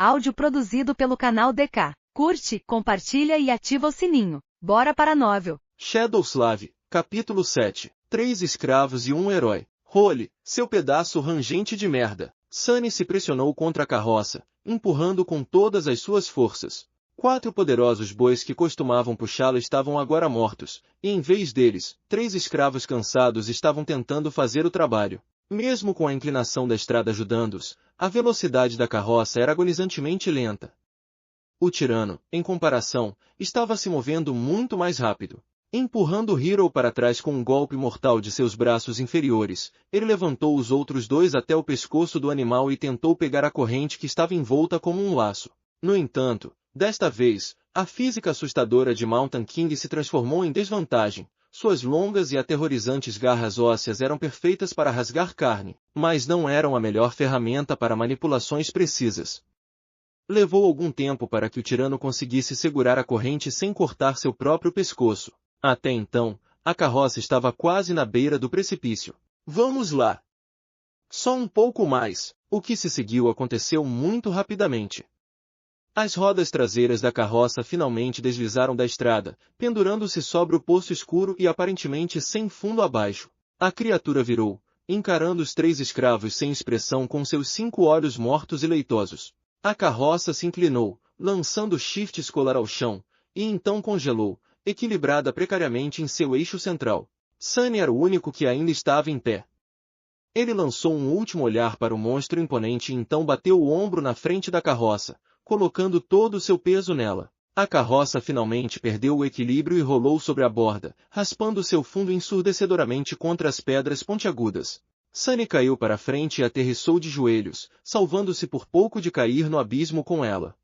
Áudio produzido pelo canal DK. Curte, compartilha e ativa o sininho. Bora para a novel. Shadowslave, capítulo 7. 3 escravos e um herói. Role, seu pedaço rangente de merda. Sunny se pressionou contra a carroça, empurrando com todas as suas forças. 4 poderosos bois que costumavam puxá-la estavam agora mortos, e em vez deles, 3 escravos cansados estavam tentando fazer o trabalho. Mesmo com a inclinação da estrada ajudando-os, a velocidade da carroça era agonizantemente lenta. O tirano, em comparação, estava se movendo muito mais rápido. Empurrando Hero para trás com um golpe mortal de seus braços inferiores, ele levantou os outros 2 até o pescoço do animal e tentou pegar a corrente que estava envolta como um laço. No entanto, desta vez, a física assustadora de Mountain King se transformou em desvantagem. Suas longas e aterrorizantes garras ósseas eram perfeitas para rasgar carne, mas não eram a melhor ferramenta para manipulações precisas. Levou algum tempo para que o tirano conseguisse segurar a corrente sem cortar seu próprio pescoço. Até então, a carroça estava quase na beira do precipício. Vamos lá! Só um pouco mais. O que se seguiu aconteceu muito rapidamente. As rodas traseiras da carroça finalmente deslizaram da estrada, pendurando-se sobre o poço escuro e aparentemente sem fundo abaixo. A criatura virou, encarando os 3 escravos sem expressão com seus 5 olhos mortos e leitosos. A carroça se inclinou, lançando Shift escolar ao chão, e então congelou, equilibrada precariamente em seu eixo central. Sunny era o único que ainda estava em pé. Ele lançou um último olhar para o monstro imponente e então bateu o ombro na frente da carroça, colocando todo o seu peso nela. A carroça finalmente perdeu o equilíbrio e rolou sobre a borda, raspando seu fundo ensurdecedoramente contra as pedras pontiagudas. Sunny caiu para frente e aterrissou de joelhos, salvando-se por pouco de cair no abismo com ela.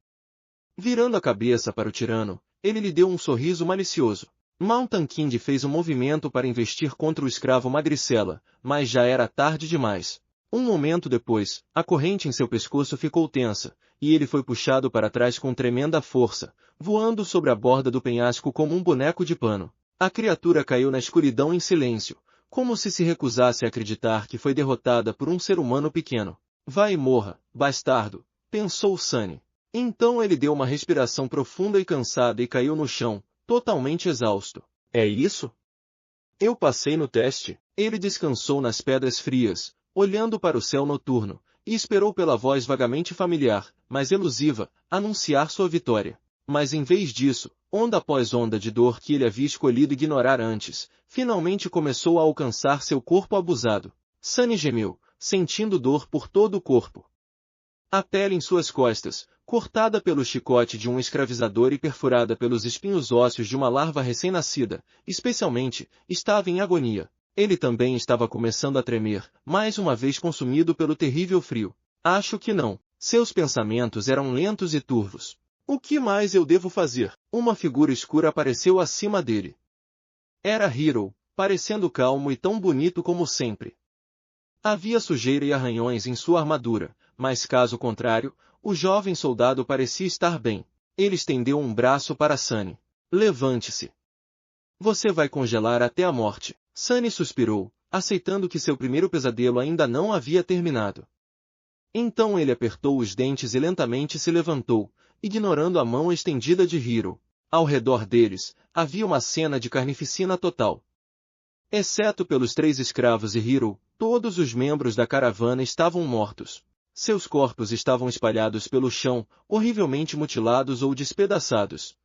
Virando a cabeça para o tirano, ele lhe deu um sorriso malicioso. Mountain King fez um movimento para investir contra o escravo magricela, mas já era tarde demais. Um momento depois, a corrente em seu pescoço ficou tensa, e ele foi puxado para trás com tremenda força, voando sobre a borda do penhasco como um boneco de pano. A criatura caiu na escuridão em silêncio, como se recusasse a acreditar que foi derrotada por um ser humano pequeno. Vai e morra, bastardo, pensou Sunny. Então ele deu uma respiração profunda e cansada e caiu no chão, totalmente exausto. É isso? Eu passei no teste. Ele descansou nas pedras frias, olhando para o céu noturno, e esperou pela voz vagamente familiar, mas elusiva, anunciar sua vitória. Mas em vez disso, onda após onda de dor que ele havia escolhido ignorar antes, finalmente começou a alcançar seu corpo abusado. Sunny gemeu, sentindo dor por todo o corpo. A pele em suas costas, cortada pelo chicote de um escravizador e perfurada pelos espinhos ósseos de uma larva recém-nascida, especialmente, estava em agonia. Ele também estava começando a tremer, mais uma vez consumido pelo terrível frio. Acho que não. Seus pensamentos eram lentos e turvos. O que mais eu devo fazer? Uma figura escura apareceu acima dele. Era Hero, parecendo calmo e tão bonito como sempre. Havia sujeira e arranhões em sua armadura, mas caso contrário, o jovem soldado parecia estar bem. Ele estendeu um braço para Sunny. Levante-se. Você vai congelar até a morte. Sunny suspirou, aceitando que seu primeiro pesadelo ainda não havia terminado. Então ele apertou os dentes e lentamente se levantou, ignorando a mão estendida de Hero. Ao redor deles, havia uma cena de carnificina total. Exceto pelos 3 escravos e Hero, todos os membros da caravana estavam mortos. Seus corpos estavam espalhados pelo chão, horrivelmente mutilados ou despedaçados.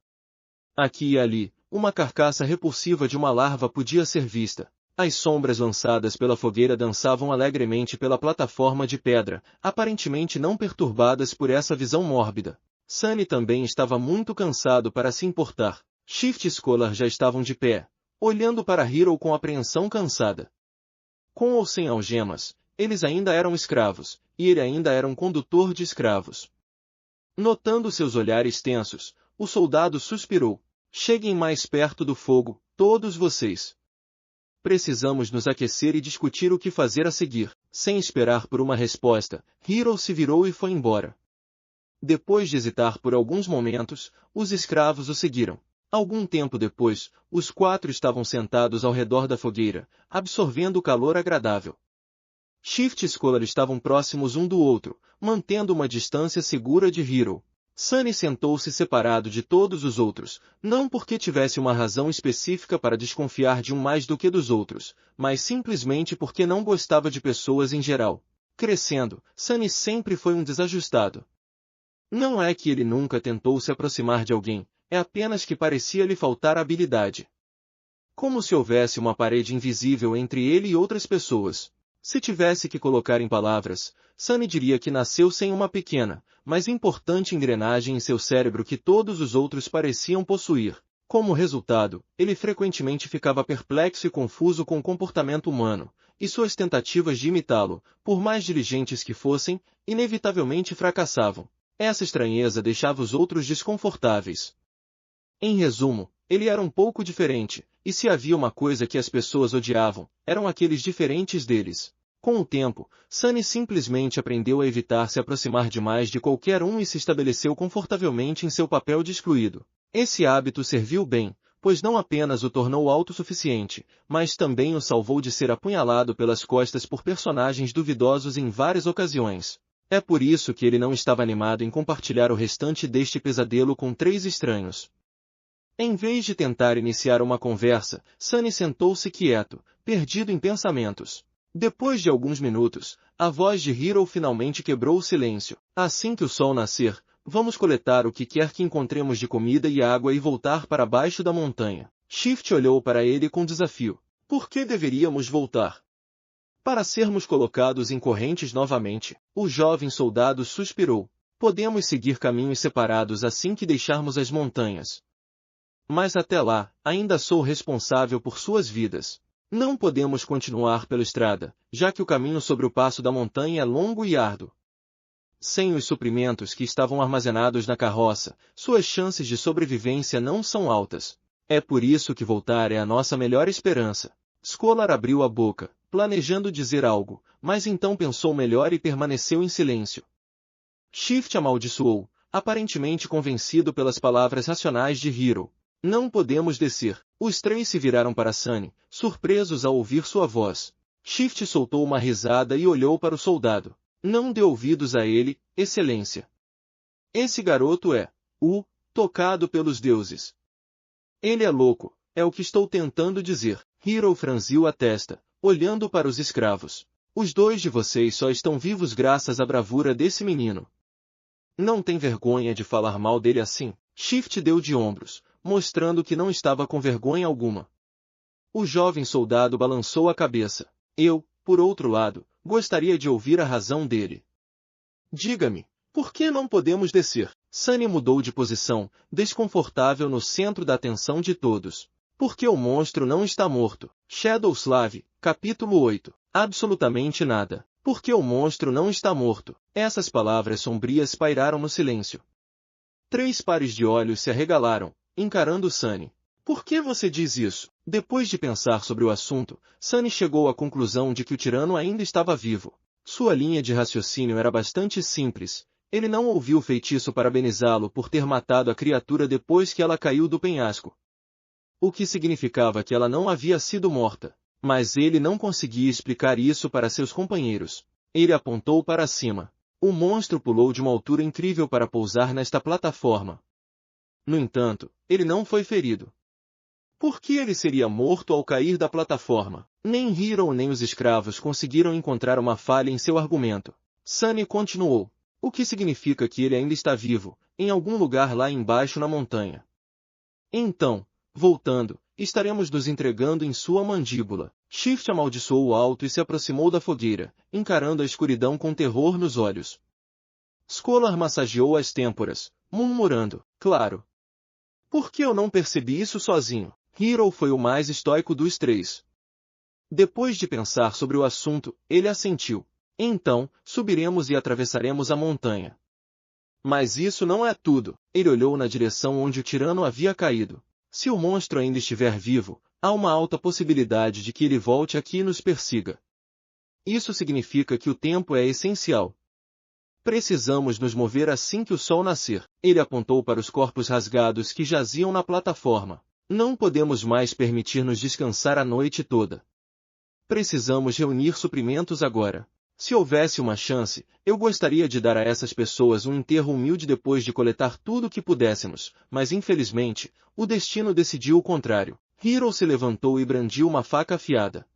Aqui e ali, uma carcaça repulsiva de uma larva podia ser vista. As sombras lançadas pela fogueira dançavam alegremente pela plataforma de pedra, aparentemente não perturbadas por essa visão mórbida. Sunny também estava muito cansado para se importar. Shift e Scholar já estavam de pé, olhando para Hero com apreensão cansada. Com ou sem algemas, eles ainda eram escravos, e ele ainda era um condutor de escravos. Notando seus olhares tensos, o soldado suspirou. Cheguem mais perto do fogo, todos vocês. Precisamos nos aquecer e discutir o que fazer a seguir. Sem esperar por uma resposta, Hero se virou e foi embora. Depois de hesitar por alguns momentos, os escravos o seguiram. Algum tempo depois, os 4 estavam sentados ao redor da fogueira, absorvendo o calor agradável. Shift e Scholar estavam próximos um do outro, mantendo uma distância segura de Hiro. Sunny sentou-se separado de todos os outros, não porque tivesse uma razão específica para desconfiar de um mais do que dos outros, mas simplesmente porque não gostava de pessoas em geral. Crescendo, Sunny sempre foi um desajustado. Não é que ele nunca tentou se aproximar de alguém, é apenas que parecia lhe faltar habilidade. Como se houvesse uma parede invisível entre ele e outras pessoas. Se tivesse que colocar em palavras, Sunny diria que nasceu sem uma pequena, mas importante engrenagem em seu cérebro que todos os outros pareciam possuir. Como resultado, ele frequentemente ficava perplexo e confuso com o comportamento humano, e suas tentativas de imitá-lo, por mais diligentes que fossem, inevitavelmente fracassavam. Essa estranheza deixava os outros desconfortáveis. Em resumo, ele era um pouco diferente, e se havia uma coisa que as pessoas odiavam, eram aqueles diferentes deles. Com o tempo, Sunny simplesmente aprendeu a evitar se aproximar demais de qualquer um e se estabeleceu confortavelmente em seu papel de excluído. Esse hábito serviu bem, pois não apenas o tornou autossuficiente, mas também o salvou de ser apunhalado pelas costas por personagens duvidosos em várias ocasiões. É por isso que ele não estava animado em compartilhar o restante deste pesadelo com 3 estranhos. Em vez de tentar iniciar uma conversa, Sunny sentou-se quieto, perdido em pensamentos. Depois de alguns minutos, a voz de Hiro finalmente quebrou o silêncio. Assim que o sol nascer, vamos coletar o que quer que encontremos de comida e água e voltar para baixo da montanha. Shift olhou para ele com desafio. Por que deveríamos voltar? Para sermos colocados em correntes novamente, o jovem soldado suspirou. Podemos seguir caminhos separados assim que deixarmos as montanhas. Mas até lá, ainda sou responsável por suas vidas. Não podemos continuar pela estrada, já que o caminho sobre o passo da montanha é longo e árduo. Sem os suprimentos que estavam armazenados na carroça, suas chances de sobrevivência não são altas. É por isso que voltar é a nossa melhor esperança. Scholar abriu a boca, planejando dizer algo, mas então pensou melhor e permaneceu em silêncio. Shift amaldiçoou, aparentemente convencido pelas palavras racionais de Hiro. Não podemos descer. Os 3 se viraram para Sunny, surpresos ao ouvir sua voz. Shift soltou uma risada e olhou para o soldado. Não dê ouvidos a ele, excelência. Esse garoto é tocado pelos deuses. Ele é louco, é o que estou tentando dizer. Hiro franziu a testa, olhando para os escravos. Os 2 de vocês só estão vivos graças à bravura desse menino. Não tem vergonha de falar mal dele assim? Shift deu de ombros, mostrando que não estava com vergonha alguma. O jovem soldado balançou a cabeça. Eu, por outro lado, gostaria de ouvir a razão dele. Diga-me, por que não podemos descer? Sunny mudou de posição, desconfortável no centro da atenção de todos. Porque o monstro não está morto. Shadowslave, capítulo 8. Absolutamente nada. Porque o monstro não está morto. Essas palavras sombrias pairaram no silêncio. 3 pares de olhos se arregalaram, encarando Sunny. Por que você diz isso? Depois de pensar sobre o assunto, Sunny chegou à conclusão de que o tirano ainda estava vivo. Sua linha de raciocínio era bastante simples. Ele não ouviu o feitiço parabenizá-lo por ter matado a criatura depois que ela caiu do penhasco. O que significava que ela não havia sido morta. Mas ele não conseguia explicar isso para seus companheiros. Ele apontou para cima. O monstro pulou de uma altura incrível para pousar nesta plataforma. No entanto, ele não foi ferido. Por que ele seria morto ao cair da plataforma? Nem Hiro nem os escravos conseguiram encontrar uma falha em seu argumento. Sunny continuou. O que significa que ele ainda está vivo, em algum lugar lá embaixo na montanha. Então, voltando, estaremos nos entregando em sua mandíbula. Shift amaldiçoou o alto e se aproximou da fogueira, encarando a escuridão com terror nos olhos. Scholar massageou as têmporas, murmurando, claro. Por que eu não percebi isso sozinho? Hiro foi o mais estoico dos 3. Depois de pensar sobre o assunto, ele assentiu. Então, subiremos e atravessaremos a montanha. Mas isso não é tudo. Ele olhou na direção onde o tirano havia caído. Se o monstro ainda estiver vivo, há uma alta possibilidade de que ele volte aqui e nos persiga. Isso significa que o tempo é essencial. Precisamos nos mover assim que o sol nascer. Ele apontou para os corpos rasgados que jaziam na plataforma. Não podemos mais permitir-nos descansar a noite toda. Precisamos reunir suprimentos agora. Se houvesse uma chance, eu gostaria de dar a essas pessoas um enterro humilde depois de coletar tudo o que pudéssemos, mas infelizmente, o destino decidiu o contrário. Hiro se levantou e brandiu uma faca afiada.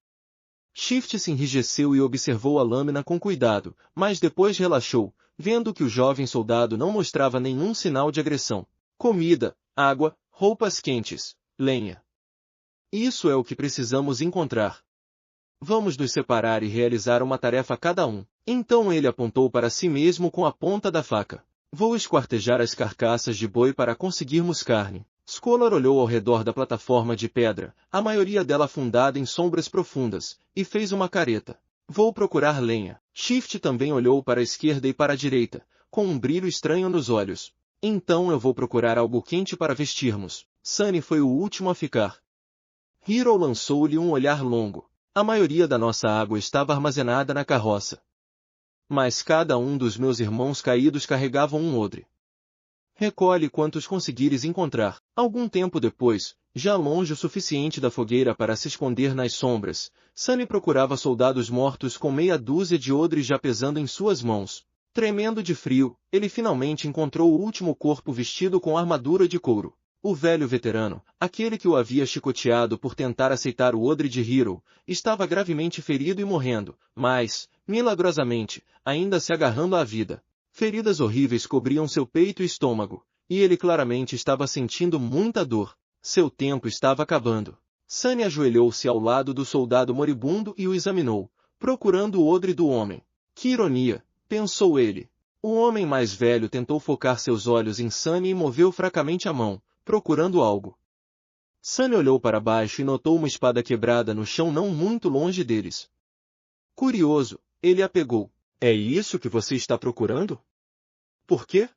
Shift se enrijeceu e observou a lâmina com cuidado, mas depois relaxou, vendo que o jovem soldado não mostrava nenhum sinal de agressão. Comida, água, roupas quentes, lenha. Isso é o que precisamos encontrar. Vamos nos separar e realizar uma tarefa cada um. Então ele apontou para si mesmo com a ponta da faca. Vou esquartejar as carcaças de boi para conseguirmos carne. Scholar olhou ao redor da plataforma de pedra, a maioria dela afundada em sombras profundas, e fez uma careta. Vou procurar lenha. Shift também olhou para a esquerda e para a direita, com um brilho estranho nos olhos. Então eu vou procurar algo quente para vestirmos. Sunny foi o último a ficar. Hiro lançou-lhe um olhar longo. A maioria da nossa água estava armazenada na carroça. Mas cada um dos meus irmãos caídos carregava um odre. Recolhe quantos conseguires encontrar. Algum tempo depois, já longe o suficiente da fogueira para se esconder nas sombras, Sunny procurava soldados mortos com meia dúzia de odres já pesando em suas mãos. Tremendo de frio, ele finalmente encontrou o último corpo vestido com armadura de couro. O velho veterano, aquele que o havia chicoteado por tentar aceitar o odre de Hiro, estava gravemente ferido e morrendo, mas, milagrosamente, ainda se agarrando à vida. Feridas horríveis cobriam seu peito e estômago, e ele claramente estava sentindo muita dor. Seu tempo estava acabando. Sunny ajoelhou-se ao lado do soldado moribundo e o examinou, procurando o odre do homem. Que ironia, pensou ele. O homem mais velho tentou focar seus olhos em Sunny e moveu fracamente a mão, procurando algo. Sunny olhou para baixo e notou uma espada quebrada no chão não muito longe deles. Curioso, ele a pegou. É isso que você está procurando? Por quê?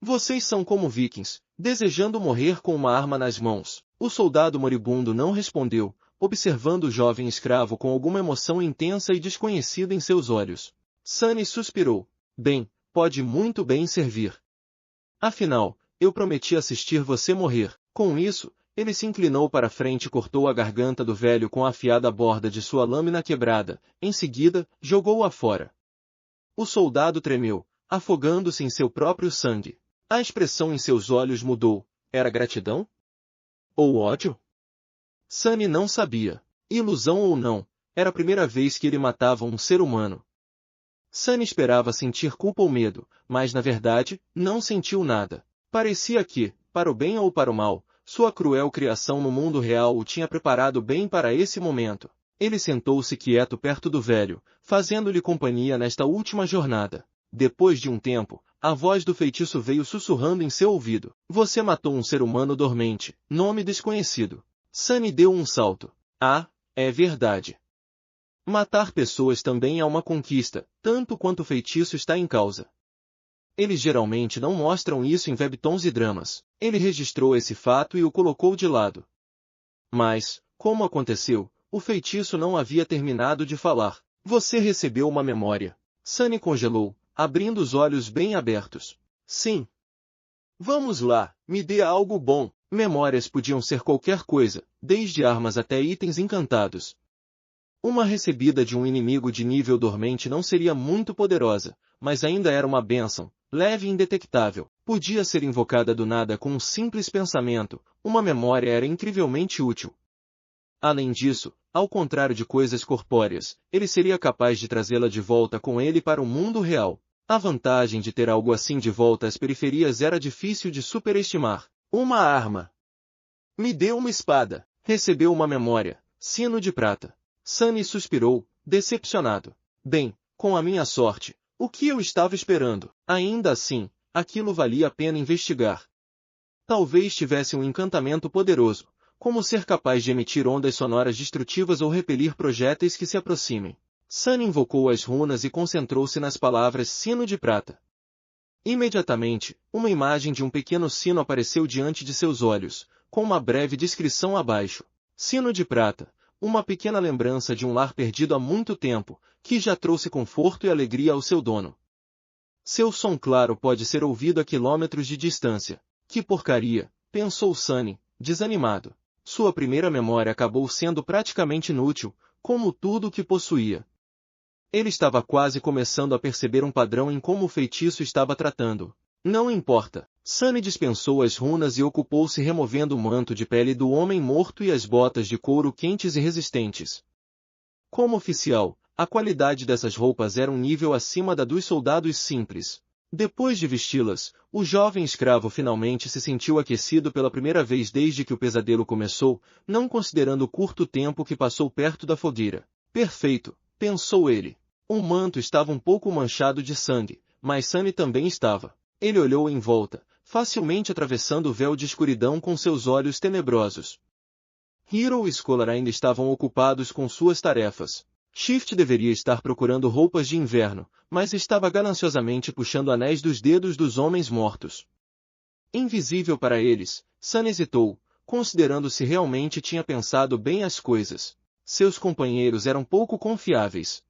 Vocês são como vikings, desejando morrer com uma arma nas mãos. O soldado moribundo não respondeu, observando o jovem escravo com alguma emoção intensa e desconhecida em seus olhos. Sunny suspirou. Bem, pode muito bem servir. Afinal, eu prometi assistir você morrer. Com isso, ele se inclinou para frente e cortou a garganta do velho com a afiada borda de sua lâmina quebrada. Em seguida, jogou-a fora. O soldado tremeu, afogando-se em seu próprio sangue. A expressão em seus olhos mudou. Era gratidão? Ou ódio? Sunny não sabia. Ilusão ou não, era a primeira vez que ele matava um ser humano. Sunny esperava sentir culpa ou medo, mas na verdade, não sentiu nada. Parecia que, para o bem ou para o mal, sua cruel criação no mundo real o tinha preparado bem para esse momento. Ele sentou-se quieto perto do velho, fazendo-lhe companhia nesta última jornada. Depois de um tempo, a voz do feitiço veio sussurrando em seu ouvido. Você matou um ser humano dormente, nome desconhecido. Sunny deu um salto. Ah, é verdade. Matar pessoas também é uma conquista, tanto quanto o feitiço está em causa. Eles geralmente não mostram isso em webtoons e dramas. Ele registrou esse fato e o colocou de lado. Mas, como aconteceu, o feitiço não havia terminado de falar. Você recebeu uma memória. Sunny congelou, abrindo os olhos bem abertos. Sim. Vamos lá, me dê algo bom. Memórias podiam ser qualquer coisa, desde armas até itens encantados. Uma recebida de um inimigo de nível dormente não seria muito poderosa, mas ainda era uma bênção, leve e indetectável. Podia ser invocada do nada com um simples pensamento, uma memória era incrivelmente útil. Além disso, ao contrário de coisas corpóreas, ele seria capaz de trazê-la de volta com ele para o mundo real. A vantagem de ter algo assim de volta às periferias era difícil de superestimar. Uma arma. Me deu uma espada. Recebeu uma memória. Sino de prata. Sunny suspirou, decepcionado. Bem, com a minha sorte, o que eu estava esperando? Ainda assim, aquilo valia a pena investigar. Talvez tivesse um encantamento poderoso, como ser capaz de emitir ondas sonoras destrutivas ou repelir projéteis que se aproximem. Sunny invocou as runas e concentrou-se nas palavras sino de prata. Imediatamente, uma imagem de um pequeno sino apareceu diante de seus olhos, com uma breve descrição abaixo. Sino de prata, uma pequena lembrança de um lar perdido há muito tempo, que já trouxe conforto e alegria ao seu dono. Seu som claro pode ser ouvido a quilômetros de distância. Que porcaria, pensou Sunny, desanimado. Sua primeira memória acabou sendo praticamente inútil, como tudo o que possuía. Ele estava quase começando a perceber um padrão em como o feitiço estava tratando. Não importa. Sunny dispensou as runas e ocupou-se removendo o manto de pele do homem morto e as botas de couro quentes e resistentes. Como oficial, a qualidade dessas roupas era um nível acima da dos soldados simples. Depois de vesti-las, o jovem escravo finalmente se sentiu aquecido pela primeira vez desde que o pesadelo começou, não considerando o curto tempo que passou perto da fogueira. Perfeito, pensou ele. O manto estava um pouco manchado de sangue, mas Sunny também estava. Ele olhou em volta, facilmente atravessando o véu de escuridão com seus olhos tenebrosos. Hiro e Scholar ainda estavam ocupados com suas tarefas. Shift deveria estar procurando roupas de inverno, mas estava gananciosamente puxando anéis dos dedos dos homens mortos. Invisível para eles, Sun hesitou, considerando se realmente tinha pensado bem as coisas. Seus companheiros eram pouco confiáveis.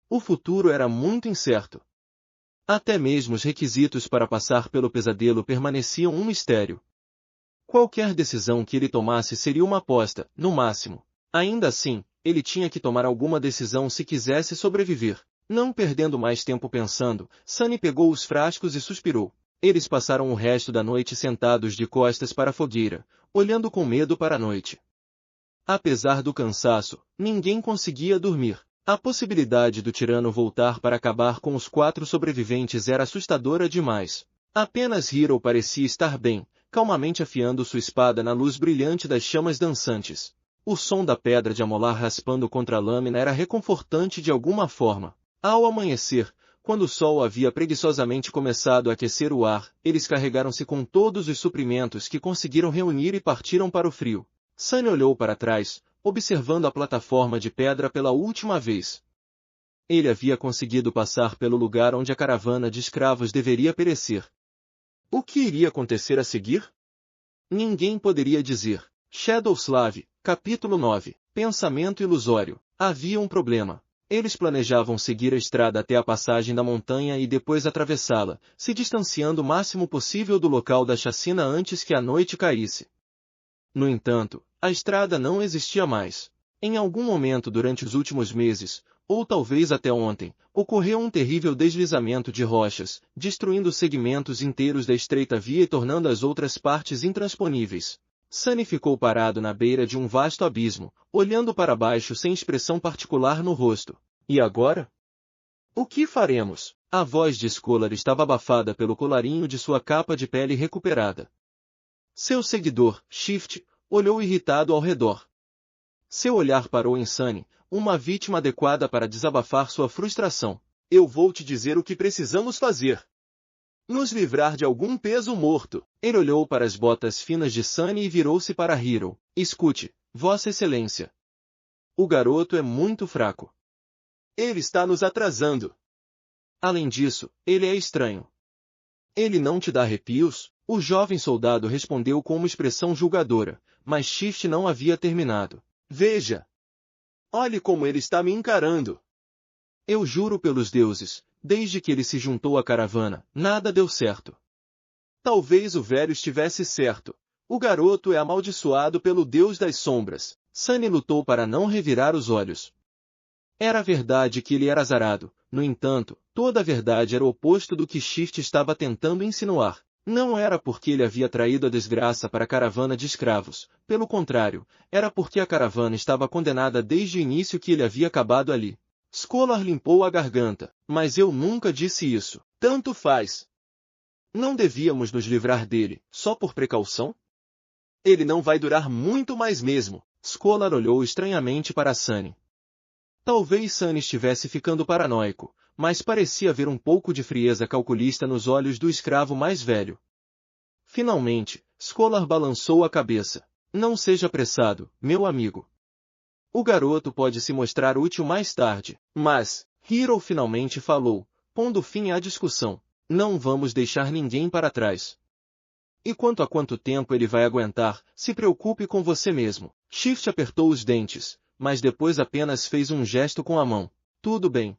O futuro era muito incerto. Até mesmo os requisitos para passar pelo pesadelo permaneciam um mistério. Qualquer decisão que ele tomasse seria uma aposta, no máximo. Ainda assim, ele tinha que tomar alguma decisão se quisesse sobreviver. Não perdendo mais tempo pensando, Sunny pegou os frascos e suspirou. Eles passaram o resto da noite sentados de costas para a fogueira, olhando com medo para a noite. Apesar do cansaço, ninguém conseguia dormir. A possibilidade do tirano voltar para acabar com os 4 sobreviventes era assustadora demais. Apenas Hiro parecia estar bem, calmamente afiando sua espada na luz brilhante das chamas dançantes. O som da pedra de amolar raspando contra a lâmina era reconfortante de alguma forma. Ao amanhecer, quando o sol havia preguiçosamente começado a aquecer o ar, eles carregaram-se com todos os suprimentos que conseguiram reunir e partiram para o frio. Sunny olhou para trás, observando a plataforma de pedra pela última vez. Ele havia conseguido passar pelo lugar onde a caravana de escravos deveria perecer. O que iria acontecer a seguir? Ninguém poderia dizer. Shadowslave, capítulo 9. Pensamento ilusório. Havia um problema. Eles planejavam seguir a estrada até a passagem da montanha e depois atravessá-la, se distanciando o máximo possível do local da chacina antes que a noite caísse. No entanto, a estrada não existia mais. Em algum momento durante os últimos meses, ou talvez até ontem, ocorreu um terrível deslizamento de rochas, destruindo segmentos inteiros da estreita via e tornando as outras partes intransponíveis. Sunny ficou parado na beira de um vasto abismo, olhando para baixo sem expressão particular no rosto. E agora? O que faremos? A voz de Scholar estava abafada pelo colarinho de sua capa de pele recuperada. Seu seguidor, Shift, olhou irritado ao redor. Seu olhar parou em Sunny, uma vítima adequada para desabafar sua frustração. Eu vou te dizer o que precisamos fazer. Nos livrar de algum peso morto. Ele olhou para as botas finas de Sunny e virou-se para Hiro. Escute, Vossa Excelência. O garoto é muito fraco. Ele está nos atrasando. Além disso, ele é estranho. Ele não te dá arrepios? O jovem soldado respondeu com uma expressão julgadora, mas Shift não havia terminado. Veja! Olhe como ele está me encarando. Eu juro pelos deuses, desde que ele se juntou à caravana, nada deu certo. Talvez o velho estivesse certo. O garoto é amaldiçoado pelo deus das sombras. Sunny lutou para não revirar os olhos. Era verdade que ele era azarado, no entanto, toda a verdade era o oposto do que Shift estava tentando insinuar. Não era porque ele havia traído a desgraça para a caravana de escravos, pelo contrário, era porque a caravana estava condenada desde o início que ele havia acabado ali. Scholar limpou a garganta, mas eu nunca disse isso. Tanto faz. Não devíamos nos livrar dele, só por precaução? Ele não vai durar muito mais mesmo. Scholar olhou estranhamente para Sunny. Talvez Sunny estivesse ficando paranoico, mas parecia haver um pouco de frieza calculista nos olhos do escravo mais velho. Finalmente, Scholar balançou a cabeça. Não seja apressado, meu amigo. O garoto pode se mostrar útil mais tarde, mas, Hiro finalmente falou, pondo fim à discussão, não vamos deixar ninguém para trás. E quanto a quanto tempo ele vai aguentar, se preocupe com você mesmo. Shift apertou os dentes, mas depois apenas fez um gesto com a mão. Tudo bem.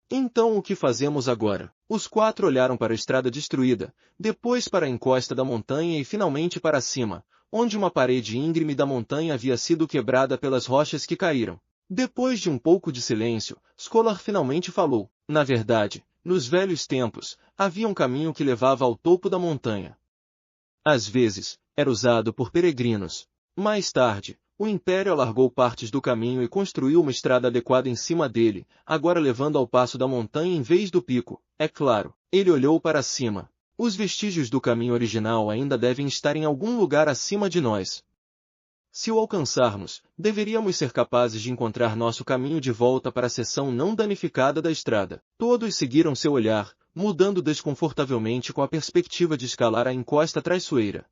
Então o que fazemos agora? Os 4 olharam para a estrada destruída, depois para a encosta da montanha e finalmente para cima, onde uma parede íngreme da montanha havia sido quebrada pelas rochas que caíram. Depois de um pouco de silêncio, Scholar finalmente falou. Na verdade, nos velhos tempos, havia um caminho que levava ao topo da montanha. Às vezes, era usado por peregrinos. Mais tarde, o Império alargou partes do caminho e construiu uma estrada adequada em cima dele, agora levando ao passo da montanha em vez do pico. É claro, ele olhou para cima. Os vestígios do caminho original ainda devem estar em algum lugar acima de nós. Se o alcançarmos, deveríamos ser capazes de encontrar nosso caminho de volta para a seção não danificada da estrada. Todos seguiram seu olhar, mudando desconfortavelmente com a perspectiva de escalar a encosta traiçoeira.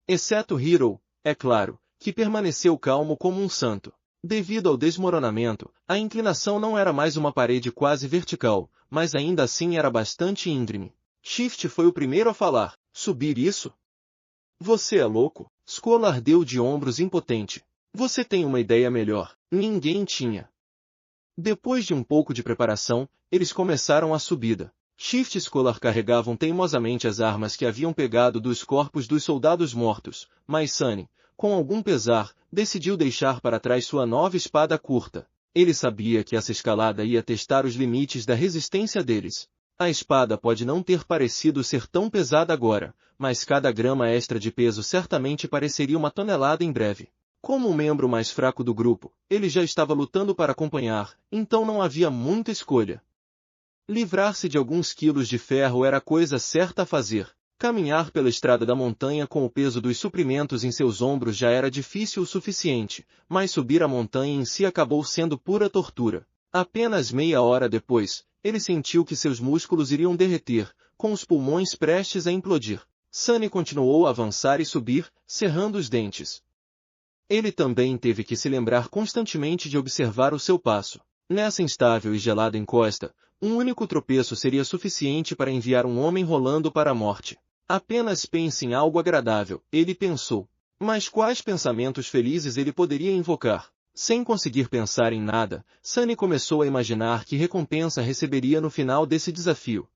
Exceto Hiro, é claro, que permaneceu calmo como um santo. Devido ao desmoronamento, a inclinação não era mais uma parede quase vertical, mas ainda assim era bastante íngreme. Shift foi o primeiro a falar. Subir isso? Você é louco? Scholar deu de ombros impotente. Você tem uma ideia melhor. Ninguém tinha. Depois de um pouco de preparação, eles começaram a subida. Shift e Scholar carregavam teimosamente as armas que haviam pegado dos corpos dos soldados mortos, mas Sunny, com algum pesar, decidiu deixar para trás sua nova espada curta. Ele sabia que essa escalada ia testar os limites da resistência deles. A espada pode não ter parecido ser tão pesada agora, mas cada grama extra de peso certamente pareceria uma tonelada em breve. Como o membro mais fraco do grupo, ele já estava lutando para acompanhar, então não havia muita escolha. Livrar-se de alguns quilos de ferro era a coisa certa a fazer. Caminhar pela estrada da montanha com o peso dos suprimentos em seus ombros já era difícil o suficiente, mas subir a montanha em si acabou sendo pura tortura. Apenas meia hora depois, ele sentiu que seus músculos iriam derreter, com os pulmões prestes a implodir. Sunny continuou a avançar e subir, cerrando os dentes. Ele também teve que se lembrar constantemente de observar o seu passo. Nessa instável e gelada encosta, um único tropeço seria suficiente para enviar um homem rolando para a morte. Apenas pense em algo agradável, ele pensou. Mas quais pensamentos felizes ele poderia invocar? Sem conseguir pensar em nada, Sunny começou a imaginar que recompensa receberia no final desse desafio.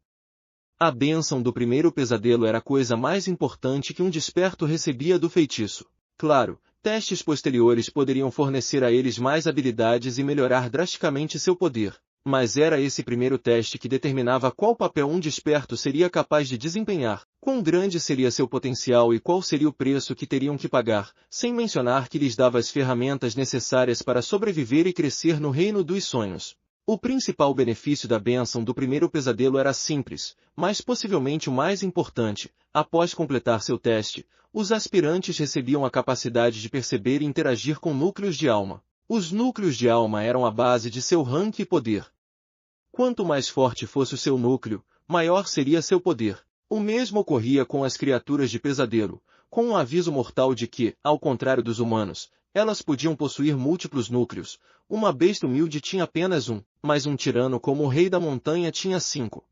A bênção do primeiro pesadelo era a coisa mais importante que um desperto recebia do feitiço. Claro, testes posteriores poderiam fornecer a eles mais habilidades e melhorar drasticamente seu poder. Mas era esse primeiro teste que determinava qual papel um desperto seria capaz de desempenhar, quão grande seria seu potencial e qual seria o preço que teriam que pagar, sem mencionar que lhes dava as ferramentas necessárias para sobreviver e crescer no reino dos sonhos. O principal benefício da bênção do primeiro pesadelo era simples, mas possivelmente o mais importante. Após completar seu teste, os aspirantes recebiam a capacidade de perceber e interagir com núcleos de alma. Os núcleos de alma eram a base de seu rank e poder. Quanto mais forte fosse o seu núcleo, maior seria seu poder. O mesmo ocorria com as criaturas de pesadelo, com um aviso mortal de que, ao contrário dos humanos, elas podiam possuir múltiplos núcleos. Uma besta humilde tinha apenas um, mas um tirano como o Rei da Montanha tinha 5.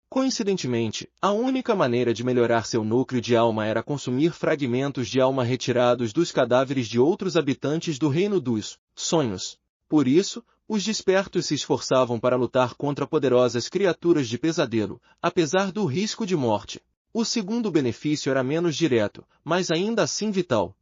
Coincidentemente, a única maneira de melhorar seu núcleo de alma era consumir fragmentos de alma retirados dos cadáveres de outros habitantes do Reino dos Sonhos. Por isso, os despertos se esforçavam para lutar contra poderosas criaturas de pesadelo, apesar do risco de morte. O segundo benefício era menos direto, mas ainda assim vital.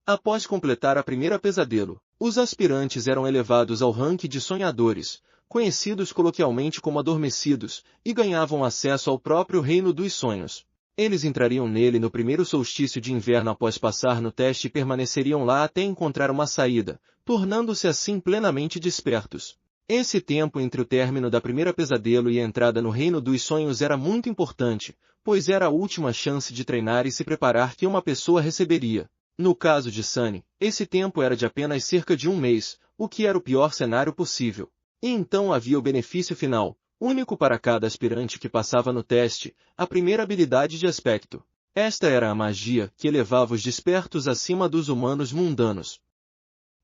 Após completar a primeira pesadelo, os aspirantes eram elevados ao rank de sonhadores, conhecidos coloquialmente como adormecidos, e ganhavam acesso ao próprio reino dos sonhos. Eles entrariam nele no primeiro solstício de inverno após passar no teste e permaneceriam lá até encontrar uma saída, tornando-se assim plenamente despertos. Esse tempo entre o término da primeira pesadelo e a entrada no reino dos sonhos era muito importante, pois era a última chance de treinar e se preparar que uma pessoa receberia. No caso de Sunny, esse tempo era de apenas cerca de um mês, o que era o pior cenário possível. E então havia o benefício final, único para cada aspirante que passava no teste, a primeira habilidade de aspecto. Esta era a magia que elevava os despertos acima dos humanos mundanos.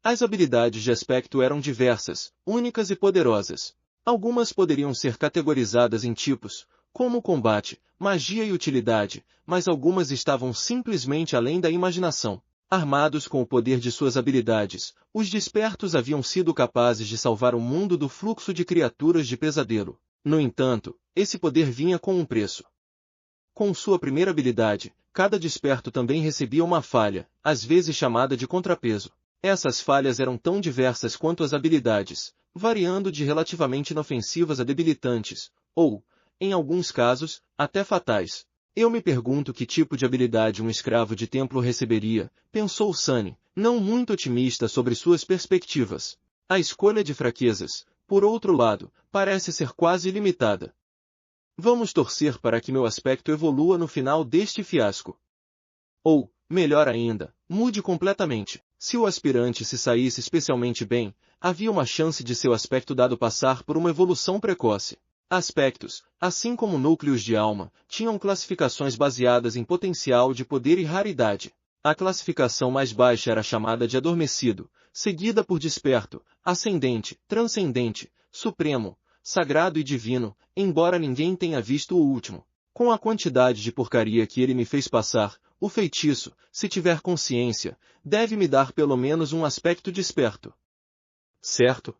As habilidades de aspecto eram diversas, únicas e poderosas. Algumas poderiam ser categorizadas em tipos, como combate, magia e utilidade, mas algumas estavam simplesmente além da imaginação. Armados com o poder de suas habilidades, os despertos haviam sido capazes de salvar o mundo do fluxo de criaturas de pesadelo. No entanto, esse poder vinha com um preço. Com sua primeira habilidade, cada desperto também recebia uma falha, às vezes chamada de contrapeso. Essas falhas eram tão diversas quanto as habilidades, variando de relativamente inofensivas a debilitantes, ou, em alguns casos, até fatais. Eu me pergunto que tipo de habilidade um escravo de templo receberia, pensou Sunny, não muito otimista sobre suas perspectivas. A escolha de fraquezas, por outro lado, parece ser quase ilimitada. Vamos torcer para que meu aspecto evolua no final deste fiasco. Ou, melhor ainda, mude completamente. Se o aspirante se saísse especialmente bem, havia uma chance de seu aspecto dado passar por uma evolução precoce. Aspectos, assim como núcleos de alma, tinham classificações baseadas em potencial de poder e raridade. A classificação mais baixa era chamada de adormecido, seguida por desperto, ascendente, transcendente, supremo, sagrado e divino, embora ninguém tenha visto o último. Com a quantidade de porcaria que ele me fez passar, o feitiço, se tiver consciência, deve me dar pelo menos um aspecto desperto. Certo?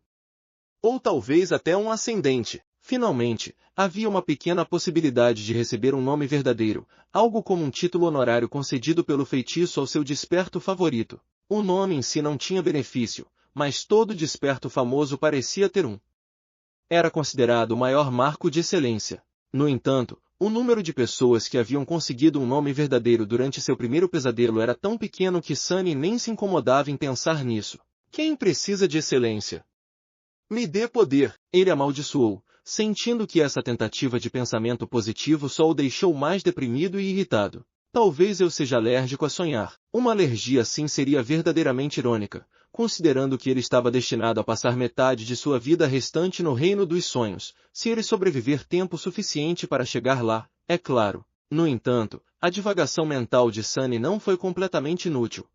Ou talvez até um ascendente. Finalmente, havia uma pequena possibilidade de receber um nome verdadeiro, algo como um título honorário concedido pelo feitiço ao seu desperto favorito. O nome em si não tinha benefício, mas todo desperto famoso parecia ter um. Era considerado o maior marco de excelência. No entanto, o número de pessoas que haviam conseguido um nome verdadeiro durante seu primeiro pesadelo era tão pequeno que Sunny nem se incomodava em pensar nisso. Quem precisa de excelência? Me dê poder, ele amaldiçoou, sentindo que essa tentativa de pensamento positivo só o deixou mais deprimido e irritado. Talvez eu seja alérgico a sonhar. Uma alergia assim seria verdadeiramente irônica, considerando que ele estava destinado a passar metade de sua vida restante no reino dos sonhos, se ele sobreviver tempo suficiente para chegar lá, é claro. No entanto, a divagação mental de Sunny não foi completamente inútil.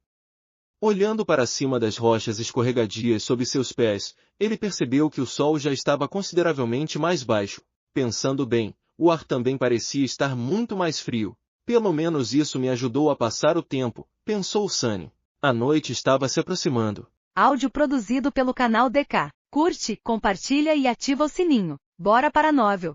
Olhando para cima das rochas escorregadias sob seus pés, ele percebeu que o sol já estava consideravelmente mais baixo. Pensando bem, o ar também parecia estar muito mais frio. Pelo menos isso me ajudou a passar o tempo, pensou Sunny. A noite estava se aproximando. Áudio produzido pelo canal DK. Curte, compartilha e ativa o sininho. Bora para a novel.